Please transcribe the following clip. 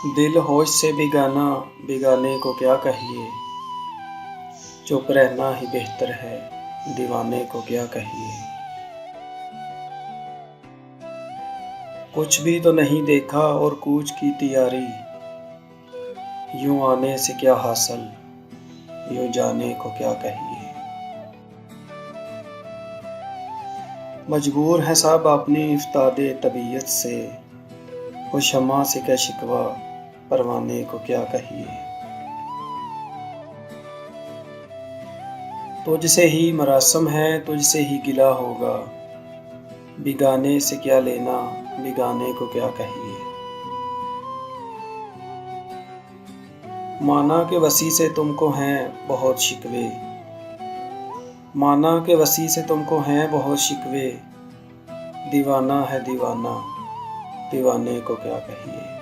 दिल होश से बेगाना, बेगाने को क्या कहिए। चुप रहना ही बेहतर है, दीवाने को क्या कहिए। कुछ भी तो नहीं देखा और कूच की तैयारी, यूं आने से क्या हासिल, यूं जाने को क्या कहिए। मजबूर है सब अपनी इफ्तादे तबीयत से, वो शम्मा से क्या शिकवा, परवाने को क्या कहिए। तुझसे ही मरासम है, तुझसे ही गिला होगा, बिगाने से क्या लेना, बिगाने को क्या कहिए। माना के वसी से तुमको हैं बहुत शिकवे, माना के वसी से तुमको हैं बहुत शिकवे, दीवाना है दीवाना, दीवाने को क्या कहिए।